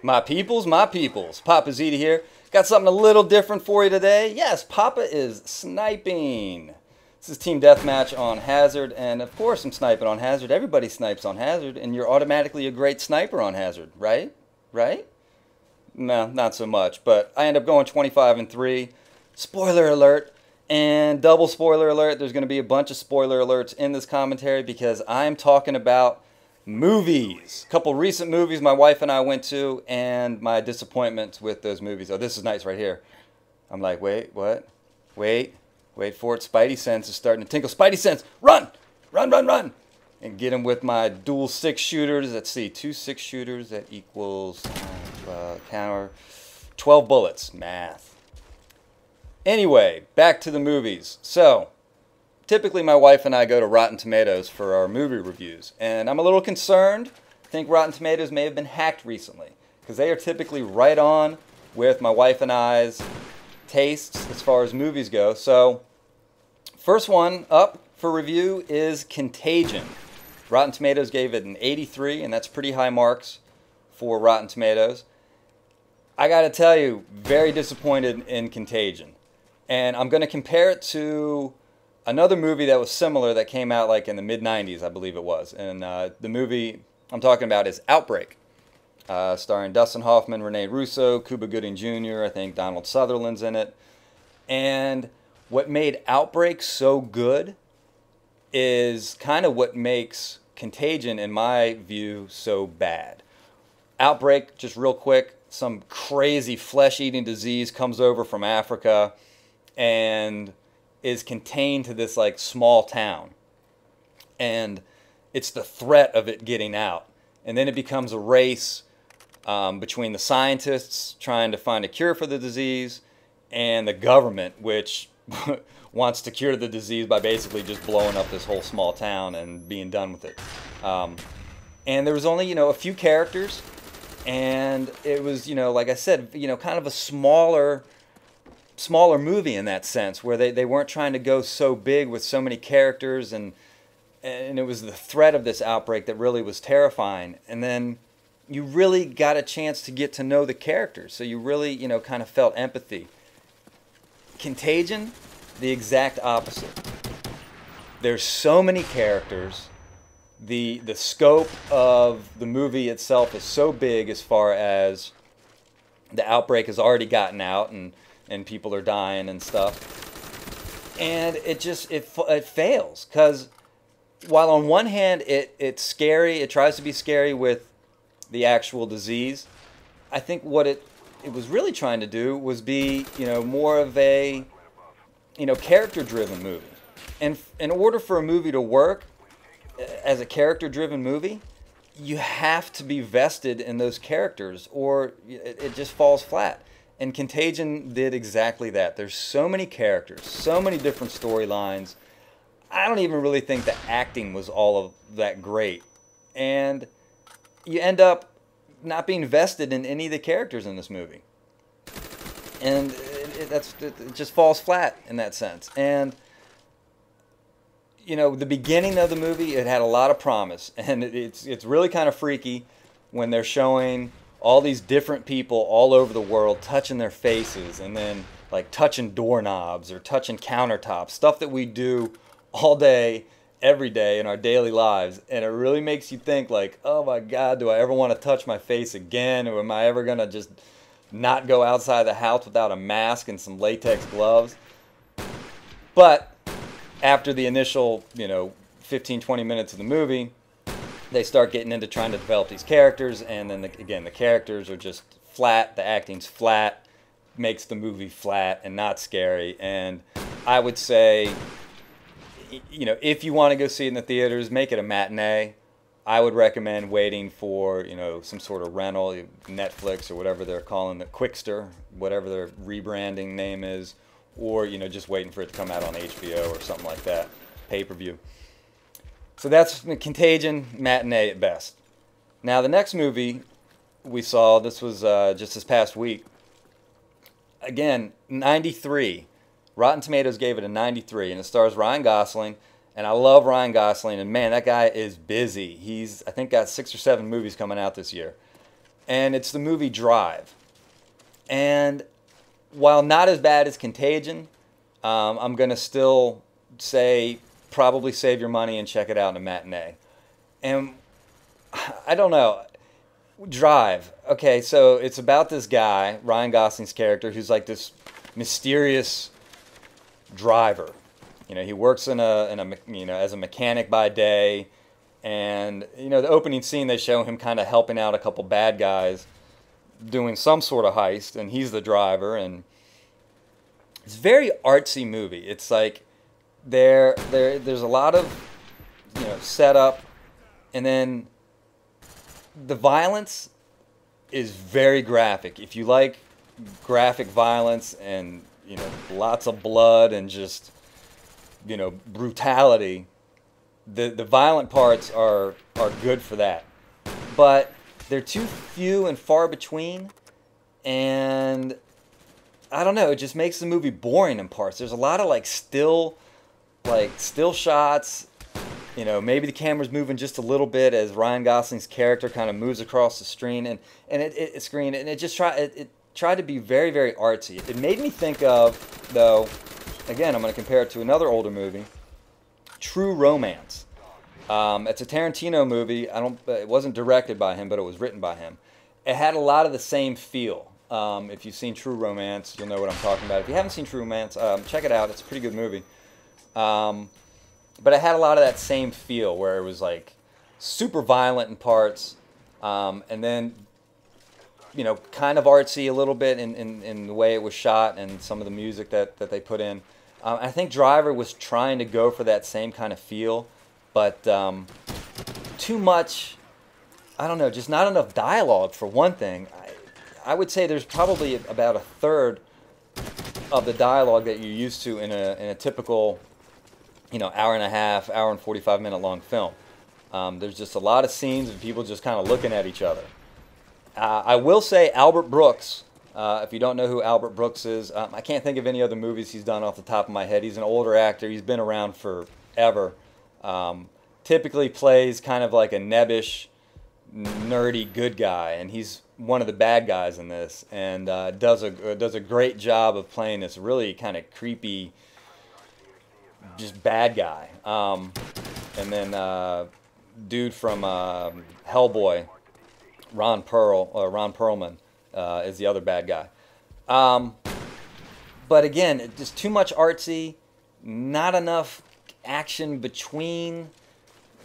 My peoples, my peoples. Papaziti here. Got something a little different for you today. Yes, Papa is sniping. This is Team Deathmatch on Hazard, and of course I'm sniping on Hazard. Everybody snipes on Hazard, and you're automatically a great sniper on Hazard, right? Right? No, not so much, but I end up going 25-3. Spoiler alert, and double spoiler alert. There's going to be a bunch of spoiler alerts in this commentary because I'm talking about movies. A couple recent movies my wife and I went to, and my disappointments with those movies. Oh, this is nice right here. I'm like, wait, what? Wait for it. Spidey sense is starting to tinkle. Spidey sense, run! Run, run, run! And get him with my dual 6-shooters. Let's see, 2 6-shooters, that equals counter 12 bullets. Math. Anyway, back to the movies. So, typically my wife and I go to Rotten Tomatoes for our movie reviews, and I'm a little concerned. I think Rotten Tomatoes may have been hacked recently, because they are typically right on with my wife and I's tastes as far as movies go. So, first one up for review is Contagion. Rotten Tomatoes gave it an 83, and that's pretty high marks for Rotten Tomatoes. I gotta tell you, very disappointed in Contagion. And I'm gonna compare it to another movie that was similar that came out like in the mid-90s, I believe it was. And the movie I'm talking about is Outbreak, starring Dustin Hoffman, Rene Russo, Cuba Gooding Jr., I think Donald Sutherland's in it. And what made Outbreak so good is kind of what makes Contagion, in my view, so bad. Outbreak, just real quick, some crazy flesh-eating disease comes over from Africa and is contained to this like small town, and it's the threat of it getting out, and then it becomes a race between the scientists trying to find a cure for the disease and the government, which wants to cure the disease by basically just blowing up this whole small town and being done with it. And there was only a few characters, and it was like I said, kind of a smaller movie in that sense, where they weren't trying to go so big with so many characters, and it was the threat of this outbreak that really was terrifying. And then you really got a chance to get to know the characters, so you really kind of felt empathy. Contagion, the exact opposite. There's so many characters. The scope of the movie itself is so big as far as the outbreak has already gotten out, and people are dying and stuff, and it fails, because while on one hand it's scary, it tries to be scary with the actual disease, I think what it was really trying to do was be more of a character driven movie. And in order for a movie to work as a character driven movie, you have to be vested in those characters, or it just falls flat. And Contagion did exactly that. There's so many characters, so many different storylines. I don't even really think the acting was all of that great. And you end up not being vested in any of the characters in this movie. And it just falls flat in that sense. And, the beginning of the movie, it had a lot of promise. And it's really kind of freaky when they're showing all these different people all over the world touching their faces, and then like touching doorknobs or touching countertops, stuff that we do all day, every day in our daily lives. And it really makes you think like, oh my God, do I ever want to touch my face again? Or am I ever going to just not go outside the house without a mask and some latex gloves? But after the initial, 15-20 minutes of the movie, they start getting into trying to develop these characters, and then again the characters are just flat, the acting's flat, makes the movie flat and not scary. And I would say, if you want to go see it in the theaters, make it a matinee. I would recommend waiting for some sort of rental, Netflix or whatever they're calling it, Quickster, whatever their rebranding name is, or just waiting for it to come out on HBO or something like that, pay-per-view. So that's Contagion, matinee at best. Now the next movie we saw, this was just this past week. Again, 93. Rotten Tomatoes gave it a 93, and it stars Ryan Gosling. And I love Ryan Gosling, and man, that guy is busy. He's, I think, got 6 or 7 movies coming out this year. and it's the movie Drive. And while not as bad as Contagion, I'm going to still say probably save your money and check it out in a matinee. And I don't know. Drive. Okay, so it's about this guy, Ryan Gosling's character, who's like this mysterious driver. You know, he works in a as a mechanic by day, and the opening scene they show him kind of helping out a couple bad guys doing some sort of heist, and he's the driver, and it's a very artsy movie. It's like there's a lot of setup, and then the violence is very graphic. If you like graphic violence and lots of blood and just brutality, the violent parts are good for that. But they're too few and far between, and I don't know, it just makes the movie boring in parts. There's a lot of still shots. Maybe the camera's moving just a little bit as Ryan Gosling's character kind of moves across the screen, and it just tried to be very, very artsy. It made me think of, though, again, I'm going to compare it to another older movie, True Romance. It's a Tarantino movie. It wasn't directed by him, but it was written by him. It had a lot of the same feel. If you've seen True Romance, you'll know what I'm talking about. If you haven't seen True Romance, check it out. It's a pretty good movie. But it had a lot of that same feel where it was like super violent in parts, and then kind of artsy a little bit in the way it was shot and some of the music that they put in. I think Driver was trying to go for that same kind of feel, but too much, I don't know, just not enough dialogue for one thing. I would say there's probably about a third of the dialogue that you're used to in a typical hour and a half, hour and 45-minute long film. There's just a lot of scenes of people just kind of looking at each other. I will say Albert Brooks, if you don't know who Albert Brooks is, I can't think of any other movies he's done off the top of my head. He's an older actor. He's been around forever. Typically plays kind of like a nebbish, nerdy good guy, and he's one of the bad guys in this, and does a great job of playing this really kind of creepy, just bad guy. And then dude from Hellboy, Ron Perlman, is the other bad guy. But again, just too much artsy, not enough action between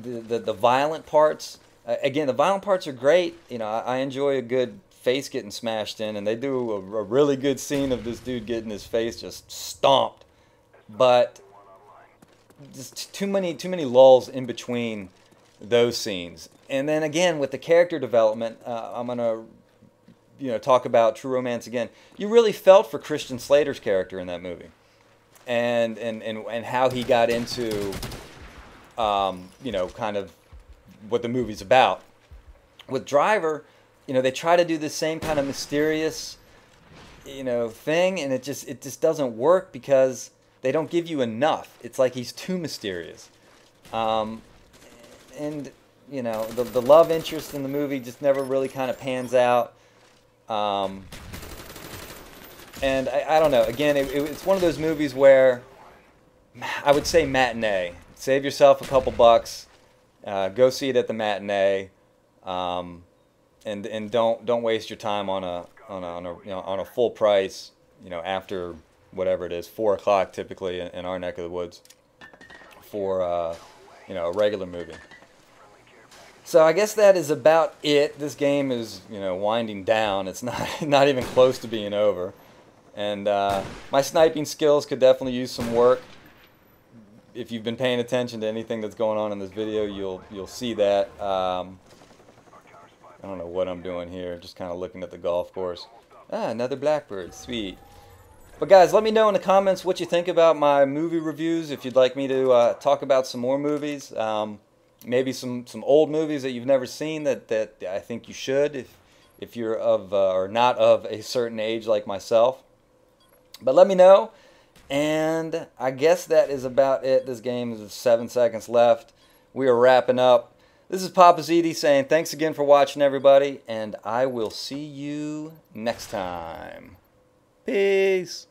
the violent parts. Again, the violent parts are great. I enjoy a good face getting smashed in, and they do a really good scene of this dude getting his face just stomped. But just too many lulls in between those scenes. And then again, with the character development, I'm gonna talk about True Romance again. You really felt for Christian Slater's character in that movie, and how he got into kind of what the movie's about. With Driver, they try to do the same kind of mysterious thing, and it just doesn't work because they don't give you enough. It's like he's too mysterious. And the love interest in the movie just never really kind of pans out. And I don't know. Again, it's one of those movies where I would say matinee. Save yourself a couple bucks. Go see it at the matinee. And don't waste your time on a full price. After whatever it is, 4 o'clock typically in our neck of the woods for a regular movie. So I guess that is about it. This game is winding down. It's not even close to being over, and my sniping skills could definitely use some work. If you've been paying attention to anything that's going on in this video, you'll see that. I don't know what I'm doing here. Just kind of looking at the golf course. Another blackbird. Sweet. But guys, let me know in the comments what you think about my movie reviews. If you'd like me to talk about some more movies, maybe some old movies that you've never seen that I think you should, if you're of or not of a certain age like myself. But let me know. And I guess that is about it. This game is 7 seconds left. We are wrapping up. This is Papaziti saying thanks again for watching, everybody, and I will see you next time. Peace.